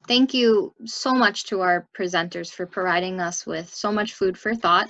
Thank you so much to our presenters for providing us with so much food for thought.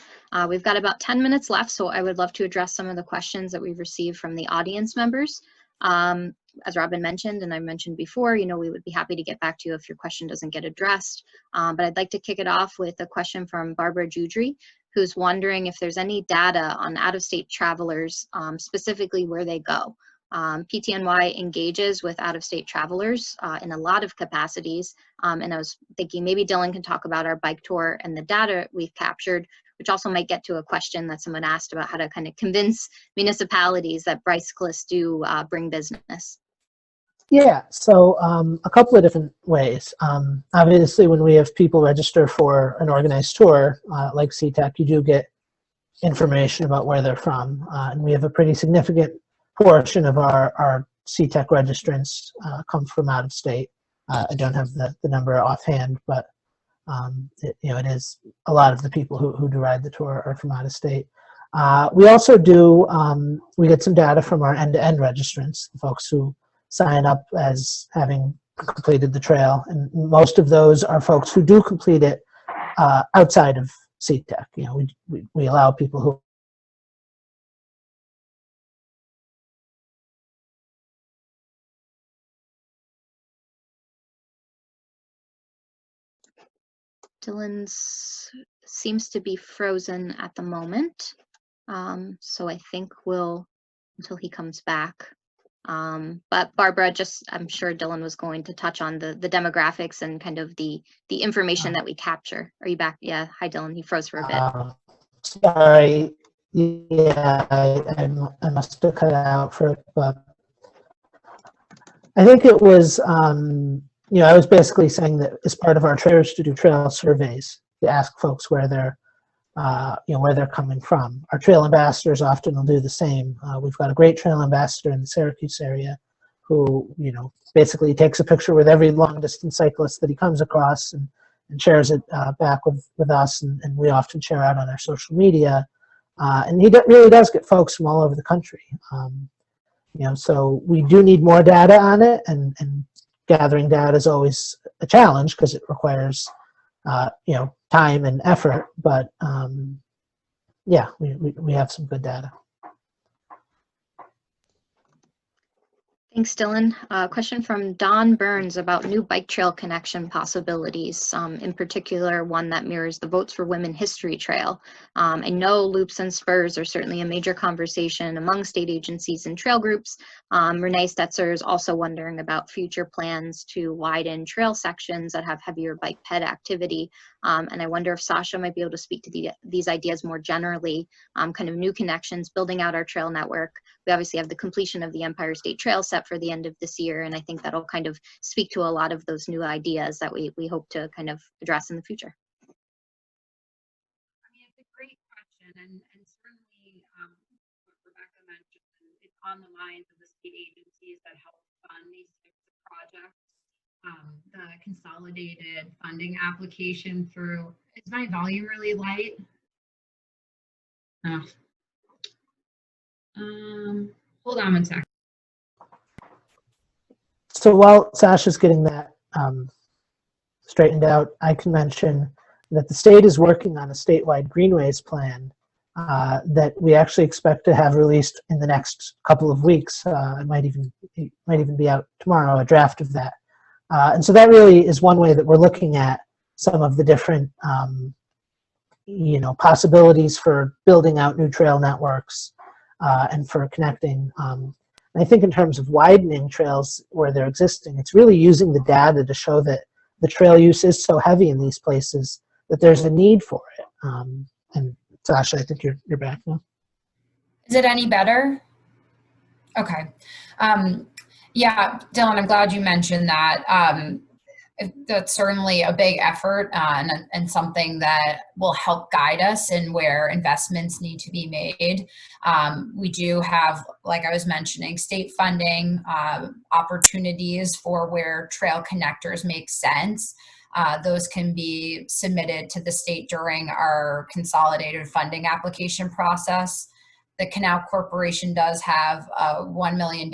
We've got about 10 minutes left, so I would love to address some of the questions that we've received from the audience members. As Robin mentioned, and I mentioned before, we would be happy to get back to you if your question doesn't get addressed. But I'd like to kick it off with a question from Barbara Judry, who's wondering if there's any data on out-of-state travelers, specifically where they go. PTNY engages with out-of-state travelers in a lot of capacities, and I was thinking maybe Dylan can talk about our bike tour and the data we've captured, which also might get to a question that someone asked about how to kind of convince municipalities that bicyclists do bring business. Yeah, so a couple of different ways. Obviously, when we have people register for an organized tour, like CTEC, you do get information about where they're from, and we have a pretty significant portion of our CTEC registrants come from out of state. I don't have the number offhand, but it is a lot of the people who do ride the tour are from out of state. We also do, we get some data from our end-to-end registrants, the folks who sign up as having completed the trail, and most of those are folks who do complete it outside of CTEC. We allow people who Dylan seems to be frozen at the moment, so I think until he comes back. But Barbara, I'm sure Dylan was going to touch on the demographics and kind of the information that we capture. Are you back? Yeah. Hi, Dylan. He froze for a bit. Sorry. Yeah, I must have cut out for it, but I think it was, I was basically saying that as part of our trailers to do trail surveys to ask folks where they're coming from. Our trail ambassadors often will do the same. We've got a great trail ambassador in the Syracuse area who, basically takes a picture with every long distance cyclist that he comes across and shares it back with us, and we often share out on our social media. And he really does get folks from all over the country. So we do need more data on it, and gathering data is always a challenge because it requires time and effort, but yeah, we have some good data. Thanks, Dylan. Question from Don Burns about new bike trail connection possibilities, in particular one that mirrors the Votes for Women History Trail. I know loops and spurs are certainly a major conversation among state agencies and trail groups. Renee Stetzer is also wondering about future plans to widen trail sections that have heavier bike ped activity. And I wonder if Sasha might be able to speak to these ideas more generally, kind of new connections, building out our trail network. We obviously have the completion of the Empire State Trail set for the end of this year, and I think that'll kind of speak to a lot of those new ideas that we hope to kind of address in the future. I mean, it's a great question, and certainly what Rebecca mentioned, it's on the minds of the state agencies that help fund these types of projects. The consolidated funding application through, is my volume really light? Oh. Hold on one second. So while Sasha's getting that straightened out, I can mention that the state is working on a statewide greenways plan that we actually expect to have released in the next couple of weeks. It might even be out tomorrow, a draft of that. And so that really is one way that we're looking at some of the different possibilities for building out new trail networks and for connecting. I think in terms of widening trails where they're existing, it's really using the data to show that the trail use is so heavy in these places that there's a need for it. And Sasha, I think you're back now. Is it any better? Okay. Yeah, Dylan, I'm glad you mentioned that. That's certainly a big effort and something that will help guide us in where investments need to be made. We do have, like I was mentioning, state funding opportunities for where trail connectors make sense. Those can be submitted to the state during our consolidated funding application process. The Canal Corporation does have a $1 million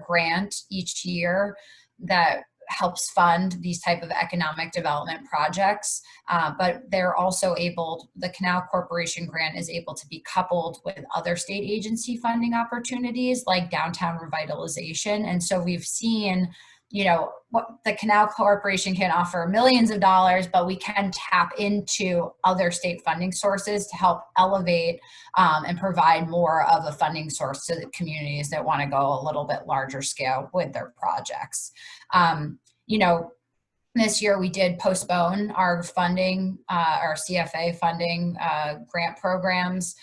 grant each year that helps fund these type of economic development projects, but they're also able, the Canal Corporation grant is able to be coupled with other state agency funding opportunities like downtown revitalization. And so we've seen, you know, what the Canal Corporation can offer millions of dollars, but we can tap into other state funding sources to help elevate and provide more of a funding source to the communities that want to go a little bit larger scale with their projects. You know, this year we did postpone our funding, our CFA funding grant programs.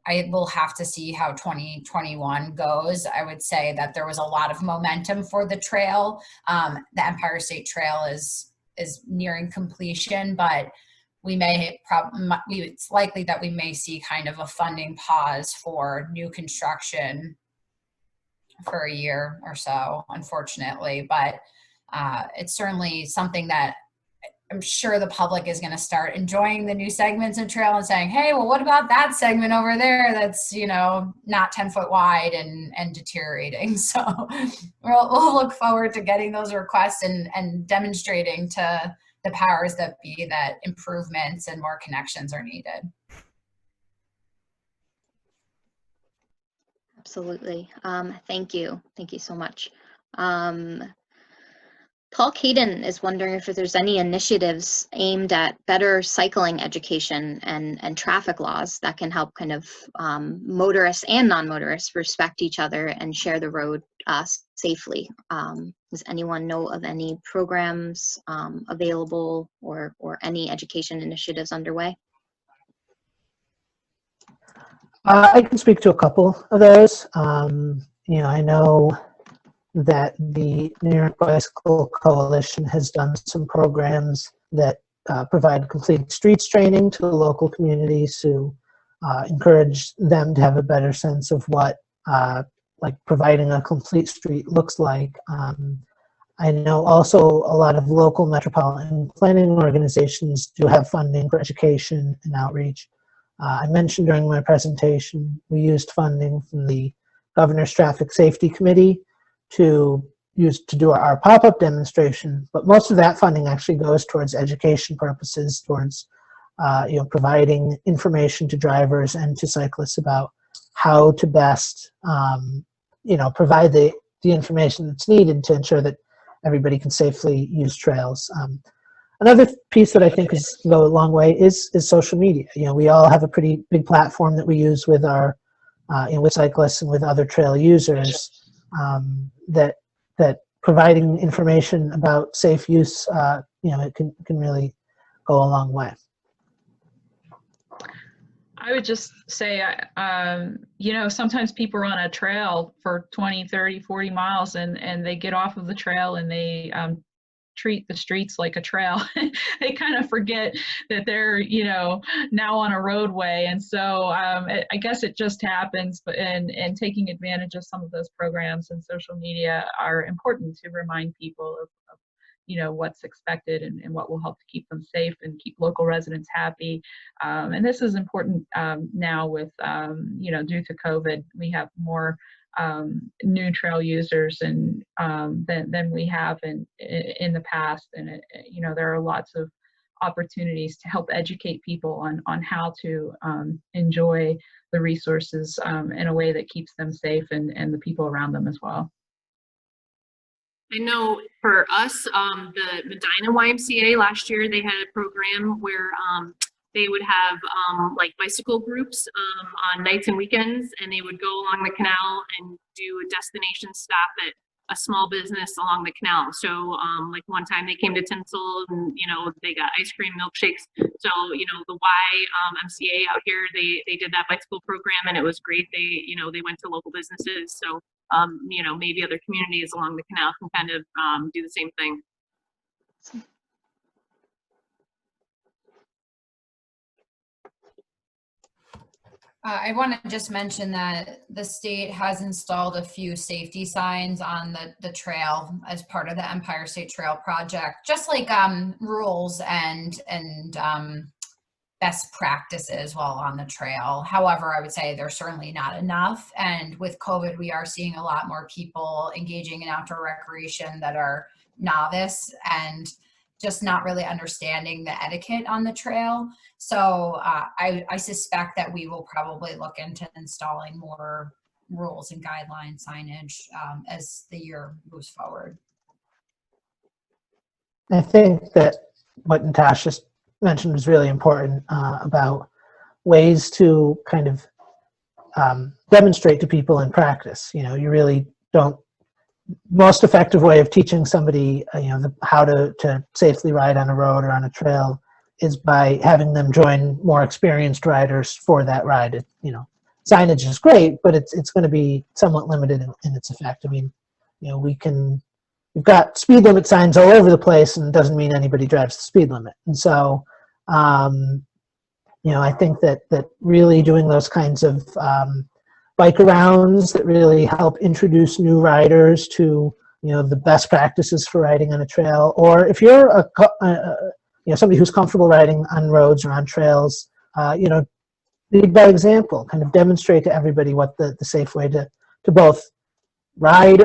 I will have to see how 2021 goes. I would say that there was a lot of momentum for the trail. The Empire State Trail is nearing completion, but it's likely that we may see kind of a funding pause for new construction for a year or so, unfortunately. But it's certainly something that I'm sure the public is going to start enjoying the new segments in trail and saying, hey, well, what about that segment over there that's, you know, not 10 foot wide and deteriorating? So we'll look forward to getting those requests and demonstrating to the powers that be that improvements and more connections are needed. Absolutely. Thank you. Thank you so much. Paul Caden is wondering if there's any initiatives aimed at better cycling education and traffic laws that can help kind of motorists and non-motorists respect each other and share the road safely. Does anyone know of any programs available or any education initiatives underway? I can speak to a couple of those. You know, I know that the New York Bicycle Coalition has done some programs that provide complete streets training to local communities to encourage them to have a better sense of what like providing a complete street looks like. I know also a lot of local metropolitan planning organizations do have funding for education and outreach. I mentioned during my presentation, we used funding from the Governor's Traffic Safety Committee to do our pop-up demonstration, but most of that funding actually goes towards education purposes, towards you know, providing information to drivers and to cyclists about how to best you know, provide the information that's needed to ensure that everybody can safely use trails. Another piece that I think can go a long way is social media. You know, we all have a pretty big platform that we use with our with cyclists and with other trail users. That providing information about safe use, you know, it can really go a long way. I would just say, you know, sometimes people are on a trail for 20, 30, 40 miles and they get off of the trail and they treat the streets like a trail. They kind of forget that they're, you know, now on a roadway. And so I guess it just happens, but and taking advantage of some of those programs and social media are important to remind people of you know, what's expected and what will help to keep them safe and keep local residents happy. And this is important now with, you know, due to COVID, we have more new trail users and than we have in the past. And, you know, there are lots of opportunities to help educate people on how to enjoy the resources in a way that keeps them safe and the people around them as well. I know for us, the Medina YMCA last year, they had a program where they would have like bicycle groups on nights and weekends, and they would go along the canal and do a destination stop at a small business along the canal. So like one time they came to Tinsel and, you know, they got ice cream, milkshakes. So, you know, the YMCA out here, they did that bicycle program and it was great. They, you know, they went to local businesses. So, you know, maybe other communities along the canal can kind of do the same thing. I want to just mention that the state has installed a few safety signs on the trail as part of the Empire State Trail project, just like rules and best practices while on the trail. However, I would say they're certainly not enough. And with COVID, we are seeing a lot more people engaging in outdoor recreation that are novice and just not really understanding the etiquette on the trail. So I suspect that we will probably look into installing more rules and guideline signage as the year moves forward. I think that what Natasha mentioned was really important about ways to kind of demonstrate to people in practice. You know, you really don't, most effective way of teaching somebody, you know, how to safely ride on a road or on a trail is by having them join more experienced riders for that ride. You know, signage is great, but it's going to be somewhat limited in its effect. I mean, you know, we've got speed limit signs all over the place, and it doesn't mean anybody drives the speed limit. And so, you know, I think that really doing those kinds of bike arounds that really help introduce new riders to, you know, the best practices for riding on a trail, or if you're you know, somebody who's comfortable riding on roads or on trails, you know, lead by example, kind of demonstrate to everybody what the safe way to both ride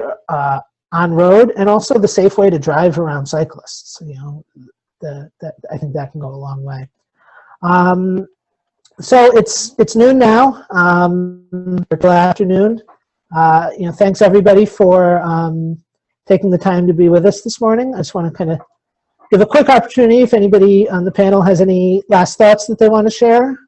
on road and also the safe way to drive around cyclists. You know, I think that can go a long way. So it's noon now, or afternoon. You know, thanks everybody for taking the time to be with us this morning. I just want to kind of give a quick opportunity if anybody on the panel has any last thoughts that they want to share.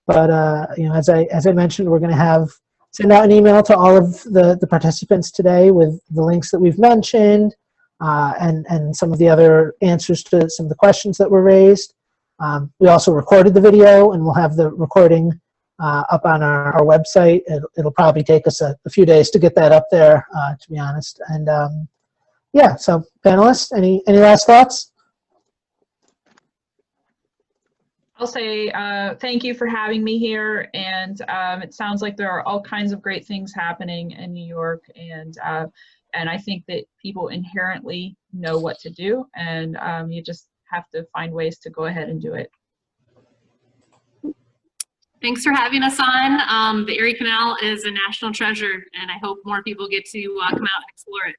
But you know, as I mentioned, we're going to send out an email to all of the participants today with the links that we've mentioned and some of the other answers to some of the questions that were raised. We also recorded the video, and we'll have the recording up on our website. It'll probably take us a few days to get that up there, to be honest. And yeah, so panelists, any last thoughts? I'll say thank you for having me here, and it sounds like there are all kinds of great things happening in New York, and I think that people inherently know what to do, and you just have to find ways to go ahead and do it. Thanks for having us on. The Erie Canal is a national treasure, and I hope more people get to come out and explore it.